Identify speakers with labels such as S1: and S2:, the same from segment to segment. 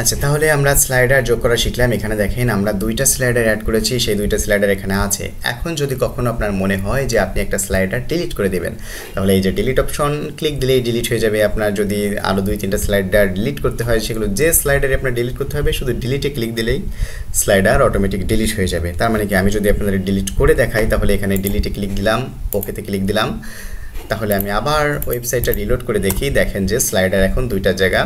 S1: আচ্ছা, তাহলে আমরা স্লাইডার যোগ করা শিখলাম। এখানে দেখেন আমরা দুইটা স্লাইডার অ্যাড করেছি, সেই দুইটা স্লাইডার এখানে আছে। এখন যদি কখনো আপনার মনে হয় যে আপনি একটা স্লাইডার ডিলিট করে দেবেন, তাহলে এই যে ডিলিট অপশন ক্লিক দিলেই ডিলিট হয়ে যাবে। আপনার যদি আরও 2-3টা স্লাইডার ডিলিট করতে হয়, সেগুলো যে স্লাইডারে আপনার ডিলিট করতে হবে শুধু ডিলিটে ক্লিক দিলেই স্লাইডার অটোমেটিক ডিলিট হয়ে যাবে। তার মানে কি, আমি যদি আপনাদের ডিলিট করে দেখাই, তাহলে এখানে ডিলিটে ক্লিক দিলাম, ওকেতে ক্লিক দিলাম, তাহলে আমি আবার ওয়েবসাইটটা রিলোড করে দেখি, দেখেন যে স্লাইডার এখন দুইটা জায়গা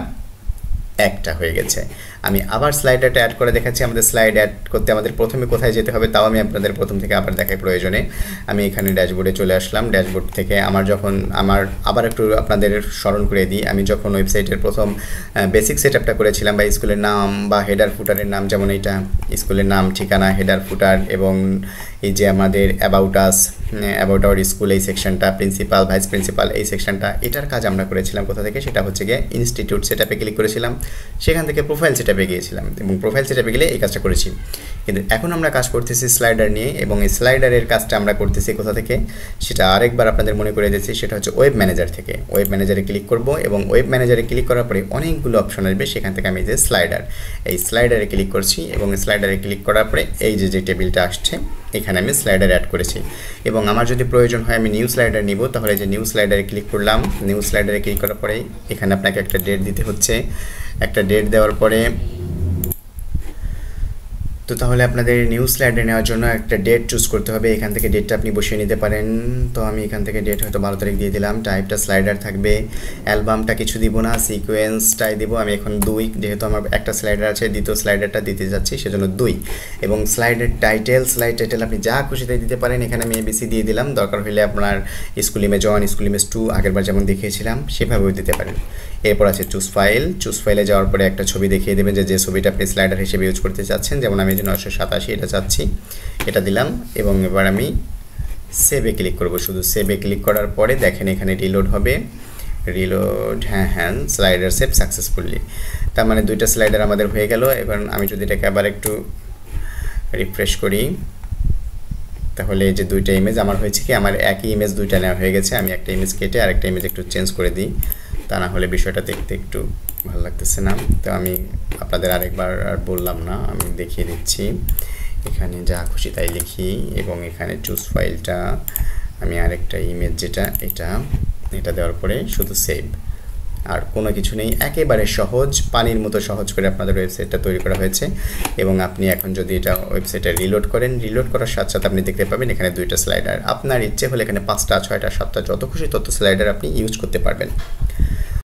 S1: একটা হয়ে গেছে। আমি আবার স্লাইডারটা অ্যাড করে দেখাচ্ছি। আমাদের স্লাইড অ্যাড করতে আমাদের প্রথমে কোথায় যেতে হবে তাও আমি আপনাদের প্রথম থেকে আবার দেখাই প্রয়োজনে। আমি এখানে ড্যাশবোর্ডে চলে আসলাম। ড্যাশবোর্ড থেকে আমার আবার একটু আপনাদের স্মরণ করে দিই, আমি যখন ওয়েবসাইটের প্রথম বেসিক সেটআপটা করেছিলাম, বা স্কুলের নাম বা হেডার ফুটারের নাম, যেমন এইটা স্কুলের নাম, ঠিকানা, হেডার ফুটার, এবং এই যে আমাদের about us, about our school এই সেকশনটা, প্রিন্সিপাল, ভাইস প্রিন্সিপাল এই সেকশনটা, এটার কাজ আমরা করেছিলাম কোথা থেকে, সেটা হচ্ছে গিয়ে ইনস্টিটিউট সেটআপে ক্লিক করেছিলাম, সেখান থেকে প্রোফাইল সেটআপে গিয়েছিলাম এবং প্রোফাইল সেটআপে গেলে এই কাজটা করেছি। কিন্তু এখন আমরা কাজ করতেছি স্লাইডার নিয়ে, এবং এই স্লাইডারের কাজটা আমরা করতেছি কোথা থেকে সেটা আরেকবার আপনাদের মনে করে দিচ্ছি। সেটা হচ্ছে ওয়েব ম্যানেজার থেকে। ওয়েব ম্যানেজারে ক্লিক করব, এবং ওয়েব ম্যানেজারে ক্লিক করার পরে অনেকগুলো অপশন আসবে, সেখান থেকে আমি যে স্লাইডার, এই স্লাইডারে ক্লিক করছি, এবং স্লাইডারে ক্লিক করার পরে এই যে টেবিলটা আসছে এখানে আমি স্লাইডার অ্যাড করেছি। এবং আমার যদি প্রয়োজন হয় আমি নিউ স্লাইডার নিব, তাহলে যে নিউ স্লাইডারে ক্লিক করলাম। নিউ স্লাইডারে ক্লিক করার পরে এখানে আপনাকে একটা ডেট দিতে হচ্ছে। একটা ডেট দেওয়ার পরে তো তাহলে আপনাদের নিউ স্লাইডে নেওয়ার জন্য একটা ডেট চুজ করতে হবে। এখান থেকে ডেটটা আপনি বসিয়ে নিতে পারেন। তো আমি এখান থেকে ডেট হয়তো 12 তারিখ দিয়ে দিলাম। টাইপটা স্লাইডার থাকবে। অ্যালবামটা কিছু দিব না, সিকোয়েন্সটাই দিব। আমি এখন 2, যেহেতু আমার একটা স্লাইডার আছে, দ্বিতীয় স্লাইডারটা দিতে যাচ্ছি, সেজন্য 2। এবং স্লাইডের টাইটেল, স্লাইড টাইটেল আপনি যা খুশি তাই দিতে পারেন। এখানে আমি এবিসি দিয়ে দিলাম। দরকার হলে আপনার স্কুল ইমেজ 1, স্কুল ইমেজ 2 আগেরবার যেমন দেখিয়েছিলাম সেভাবেও দিতে পারেন। এরপর আছে চুজ ফাইল। চুজ ফাইলে যাওয়ার পরে একটা ছবি দেখিয়ে দেবেন যে ছবিটা আপনি স্লাইডার হিসেবে ইউজ করতে চাচ্ছেন। যেমন আমি 987 এটা চাচ্ছি, এটা দিলাম। এবং এবার আমি সেভে ক্লিক করব। শুধু সেভে ক্লিক করার পরে দেখেন এখানে রিলোড হবে। রিলোড, হ্যাঁ, স্লাইডার সেভ সাকসেসফুলি। তার মানে দুইটা স্লাইডার আমাদের হয়ে গেল। এবার আমি যদি এটাকে আবার একটু রিফ্রেশ করি, তাহলে এই যে দুইটা ইমেজ আমার হয়েছে কি, আমার একই ইমেজ দুইটা নেওয়া হয়ে গেছে। আমি একটা ইমেজ কেটে আরেকটা ইমেজ একটু চেঞ্জ করে দিই, তা না হলে বিষয়টা দেখতে একটু ভালো লাগতেছে না। তো আমি আপনাদের আরেকবার আর বললাম না, আমি দেখিয়ে দিচ্ছি। এখানে যা খুশি তাই লিখি, এবং এখানে চুজ ফাইলটা আমি আরেকটা ইমেজ যেটা এটা দেওয়ার পরে শুধু সেভ, আর কোনো কিছু নেই। একেবারে সহজ, পানির মতো সহজ করে আপনাদের ওয়েবসাইটটা তৈরি করা হয়েছে। এবং আপনি এখন যদি এটা ওয়েবসাইটে রিলোড করেন, রিলোড করার সাথে সাথে আপনি দেখতে পাবেন এখানে দুইটা স্লাইডার। আপনার ইচ্ছে হলে এখানে 5টা, 6টা, 7টা, যত খুশি তত স্লাইডার আপনি ইউজ করতে পারবেন।